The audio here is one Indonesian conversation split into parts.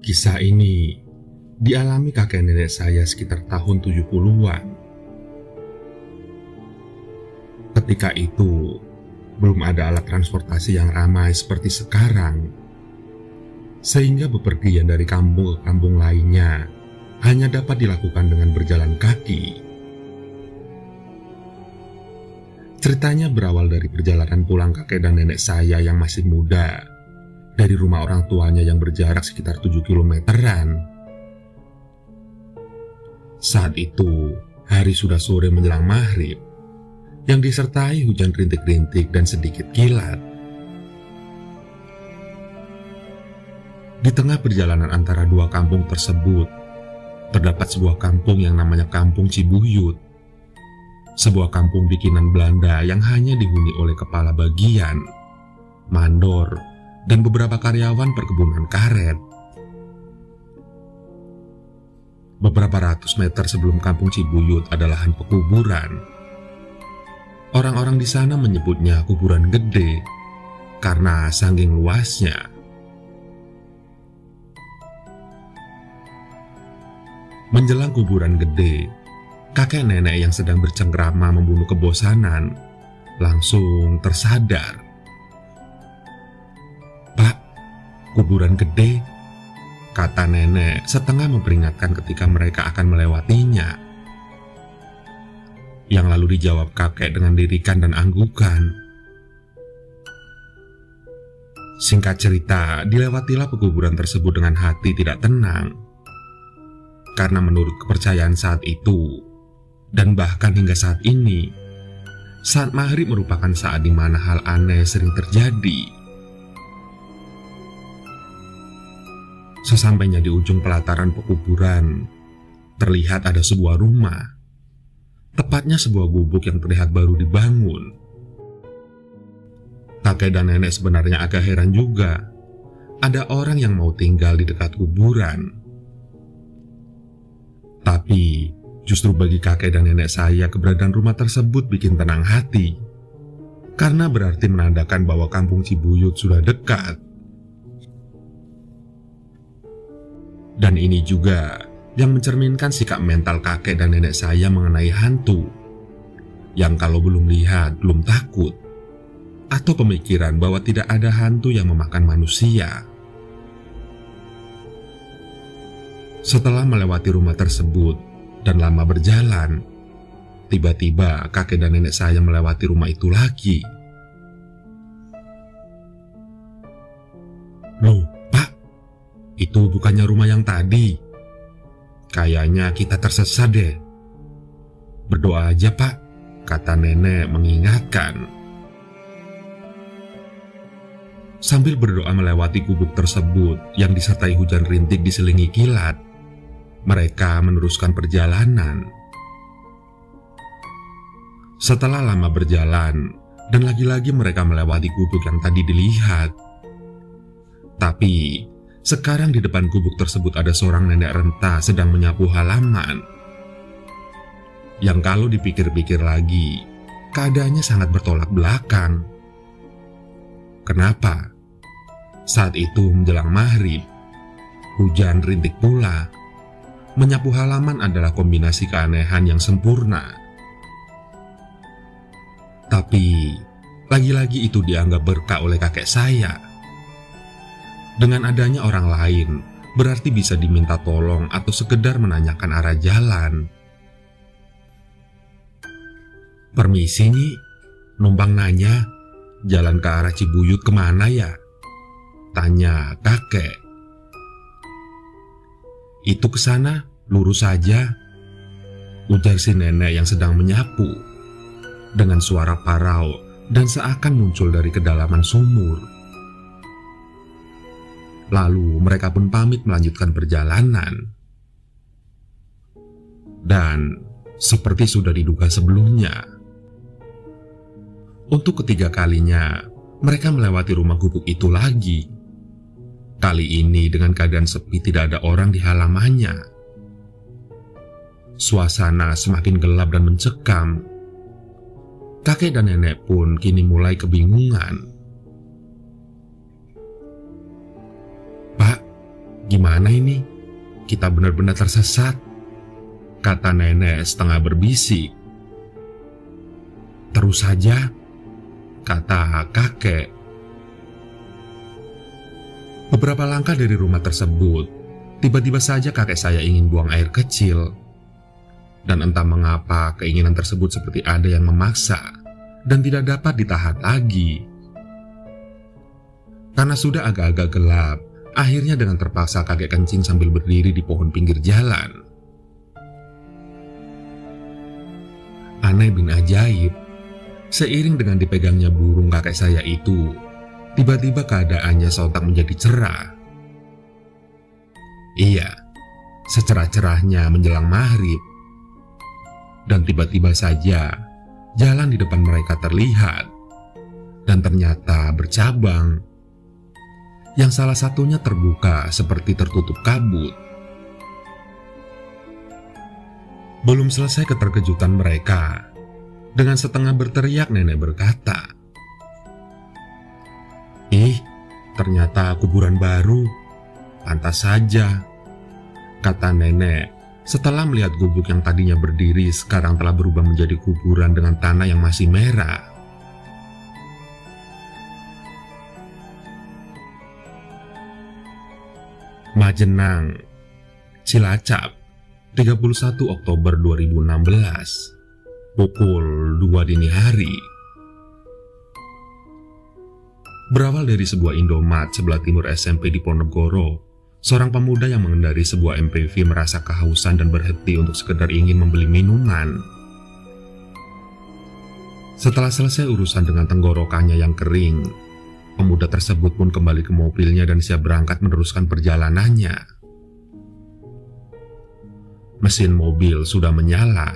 Kisah ini dialami kakek nenek saya sekitar tahun 70-an. Ketika itu, belum ada alat transportasi yang ramai seperti sekarang, sehingga bepergian dari kampung ke kampung lainnya hanya dapat dilakukan dengan berjalan kaki. Ceritanya berawal dari perjalanan pulang kakek dan nenek saya yang masih muda dari rumah orang tuanya yang berjarak sekitar 7 kilometeran. Saat itu, hari sudah sore menjelang maghrib, yang disertai hujan rintik-rintik dan sedikit kilat. Di tengah perjalanan antara dua kampung tersebut, terdapat sebuah kampung yang namanya Kampung Cibuyut. Sebuah kampung bikinan Belanda yang hanya dihuni oleh kepala bagian, mandor, dan beberapa karyawan perkebunan karet. Beberapa ratus meter sebelum Kampung Cibuyut ada lahan pekuburan. Orang-orang di sana menyebutnya kuburan gede karena saking luasnya. Menjelang kuburan gede, kakek nenek yang sedang bercengkrama membunuh kebosanan langsung tersadar. "Pak, kuburan gede," kata nenek setengah memperingatkan ketika mereka akan melewatinya. Yang lalu dijawab kakek dengan lirikan dan anggukan. Singkat cerita, dilewatilah pekuburan tersebut dengan hati tidak tenang. Karena menurut kepercayaan saat itu, dan bahkan hingga saat ini, saat maghrib merupakan saat di mana hal aneh sering terjadi. Sesampainya di ujung pelataran pekuburan, terlihat ada sebuah rumah. Tepatnya sebuah gubuk yang terlihat baru dibangun. Kakek dan nenek sebenarnya agak heran juga. Ada orang yang mau tinggal di dekat kuburan. Tapi justru bagi kakek dan nenek saya, keberadaan rumah tersebut bikin tenang hati. Karena berarti menandakan bahwa Kampung Cibuyut sudah dekat. Dan ini juga yang mencerminkan sikap mental kakek dan nenek saya mengenai hantu. Yang kalau belum lihat, belum takut. Atau pemikiran bahwa tidak ada hantu yang memakan manusia. Setelah melewati rumah tersebut dan lama berjalan, tiba-tiba kakek dan nenek saya melewati rumah itu lagi. "Loh, Pak, itu bukannya rumah yang tadi? Kayaknya kita tersesat deh. Berdoa aja, Pak," kata nenek mengingatkan. Sambil berdoa melewati gubuk tersebut yang disertai hujan rintik diselingi kilat, mereka meneruskan perjalanan. Setelah lama berjalan, dan lagi-lagi mereka melewati gubuk yang tadi dilihat. Tapi sekarang di depan gubuk tersebut ada seorang nenek renta sedang menyapu halaman. Yang kalau dipikir-pikir lagi, keadaannya sangat bertolak belakang. Kenapa? Saat itu menjelang maghrib, hujan rintik pula. Menyapu halaman adalah kombinasi keanehan yang sempurna. Tapi, lagi-lagi itu dianggap berkah oleh kakek saya. Dengan adanya orang lain, berarti bisa diminta tolong atau sekedar menanyakan arah jalan. "Permisi Nyi, numpang nanya, jalan ke arah Cibuyut kemana ya?" tanya kakek. "Itu ke sana, lurus saja," ujar si nenek yang sedang menyapu, dengan suara parau dan seakan muncul dari kedalaman sumur. Lalu mereka pun pamit melanjutkan perjalanan. Dan seperti sudah diduga sebelumnya, untuk ketiga kalinya mereka melewati rumah gubuk itu lagi. Kali ini dengan keadaan sepi, tidak ada orang di halamannya. Suasana semakin gelap dan mencekam. Kakek dan nenek pun kini mulai kebingungan. Gimana ini? Kita benar-benar tersesat, kata nenek setengah berbisik. Terus saja, kata kakek. Beberapa langkah dari rumah tersebut, tiba-tiba saja kakek saya ingin buang air kecil. Dan entah mengapa keinginan tersebut seperti ada yang memaksa dan tidak dapat ditahan lagi. Karena sudah agak-agak gelap, akhirnya dengan terpaksa kakek kencing sambil berdiri di pohon pinggir jalan. Aneh bin ajaib, seiring dengan dipegangnya burung kakek saya itu, tiba-tiba keadaannya sontak menjadi cerah. Iya, secerah-cerahnya menjelang maghrib. Dan tiba-tiba saja, jalan di depan mereka terlihat. Dan ternyata bercabang. Yang salah satunya terbuka seperti tertutup kabut. Belum selesai keterkejutan mereka, dengan setengah berteriak nenek berkata, "Ih, ternyata kuburan baru. Pantas saja," kata nenek setelah melihat gubuk yang tadinya berdiri sekarang telah berubah menjadi kuburan dengan tanah yang masih merah. Majenang, Cilacap, 31 Oktober 2016, pukul 2 dini hari. Berawal dari sebuah Indomaret sebelah timur SMP di Ponorogo, seorang pemuda yang mengendari sebuah MPV merasa kehausan dan berhenti untuk sekedar ingin membeli minuman. Setelah selesai urusan dengan tenggorokannya yang kering, pemuda tersebut pun kembali ke mobilnya dan siap berangkat meneruskan perjalanannya. Mesin mobil sudah menyala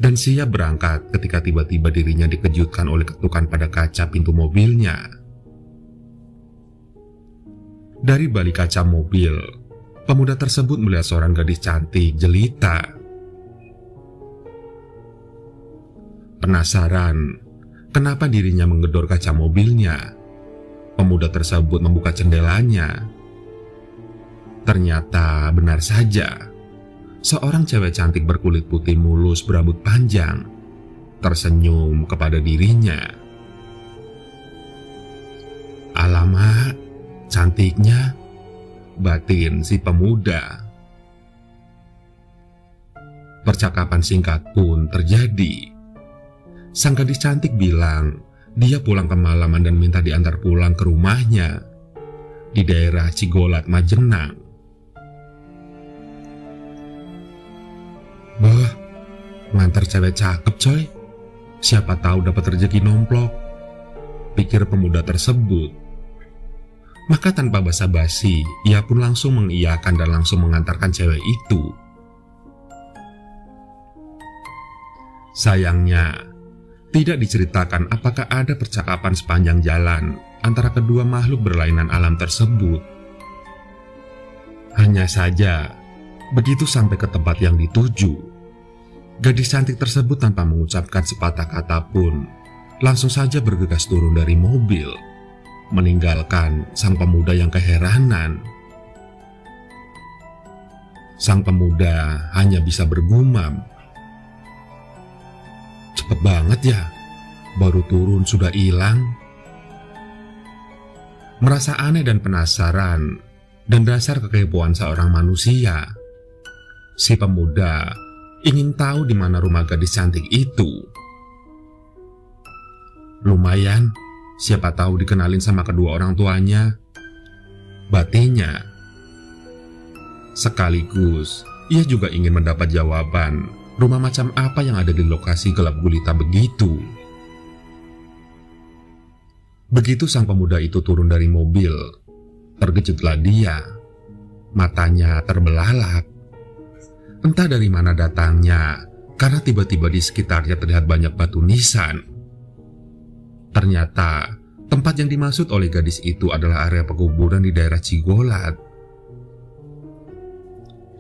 dan siap berangkat ketika tiba-tiba dirinya dikejutkan oleh ketukan pada kaca pintu mobilnya. Dari balik kaca mobil, pemuda tersebut melihat seorang gadis cantik jelita. Penasaran kenapa dirinya menggedor kaca mobilnya, pemuda tersebut membuka jendelanya. Ternyata benar saja, seorang cewek cantik berkulit putih mulus berambut panjang tersenyum kepada dirinya. Alamak, cantiknya, batin si pemuda. Percakapan singkat pun terjadi. Sang gadis cantik bilang dia pulang kemalaman dan minta diantar pulang ke rumahnya di daerah Cigolat, Majenang. Bah, ngantar cewek cakep coy. Siapa tahu dapat rezeki nomplok, pikir pemuda tersebut. Maka tanpa basa-basi, ia pun langsung mengiyakan dan langsung mengantarkan cewek itu. Sayangnya, tidak diceritakan apakah ada percakapan sepanjang jalan antara kedua makhluk berlainan alam tersebut. Hanya saja, begitu sampai ke tempat yang dituju, gadis cantik tersebut tanpa mengucapkan sepatah kata pun, langsung saja bergegas turun dari mobil, meninggalkan sang pemuda yang keheranan. Sang pemuda hanya bisa bergumam, "Cepet banget ya, baru turun sudah hilang." Merasa aneh dan penasaran, dan dasar kekepoan seorang manusia, si pemuda ingin tahu di mana rumah gadis cantik itu. Lumayan, siapa tahu dikenalin sama kedua orang tuanya, batinnya. Sekaligus, ia juga ingin mendapat jawaban rumah macam apa yang ada di lokasi gelap gulita begitu. Begitu sang pemuda itu turun dari mobil, terkejutlah dia. Matanya terbelalak. Entah dari mana datangnya, karena tiba-tiba di sekitarnya terlihat banyak batu nisan. Ternyata, tempat yang dimaksud oleh gadis itu adalah area pekuburan di daerah Cigolat.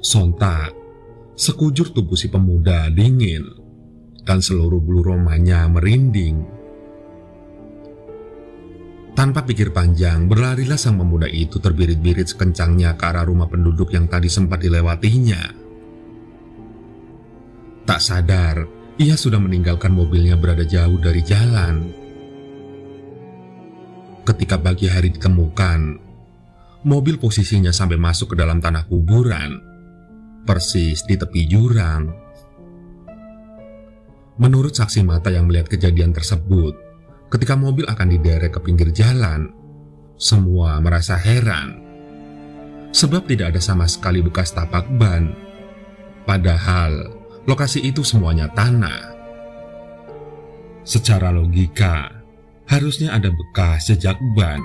Sontak, sekujur tubuh si pemuda dingin, dan seluruh bulu romanya merinding. Tanpa pikir panjang, berlarilah sang pemuda itu terbirit-birit sekencangnya ke arah rumah penduduk yang tadi sempat dilewatinya. Tak sadar, ia sudah meninggalkan mobilnya berada jauh dari jalan. Ketika pagi hari ditemukan, mobil posisinya sampai masuk ke dalam tanah kuburan, persis di tepi jurang. Menurut saksi mata yang melihat kejadian tersebut, ketika mobil akan diderek ke pinggir jalan, semua merasa heran. Sebab tidak ada sama sekali bekas tapak ban. Padahal, lokasi itu semuanya tanah. Secara logika, harusnya ada bekas jejak ban.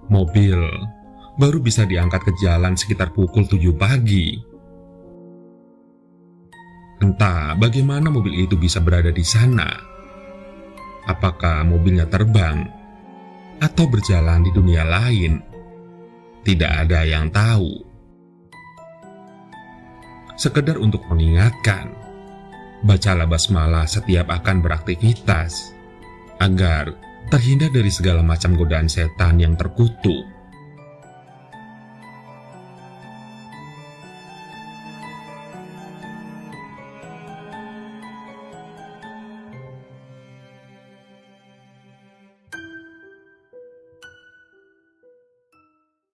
Mobil baru bisa diangkat ke jalan sekitar pukul 7 pagi. Entah bagaimana mobil itu bisa berada di sana. Apakah mobilnya terbang atau berjalan di dunia lain? Tidak ada yang tahu. Sekedar untuk mengingatkan, bacalah basmalah setiap akan beraktivitas, agar terhindar dari segala macam godaan setan yang terkutuk.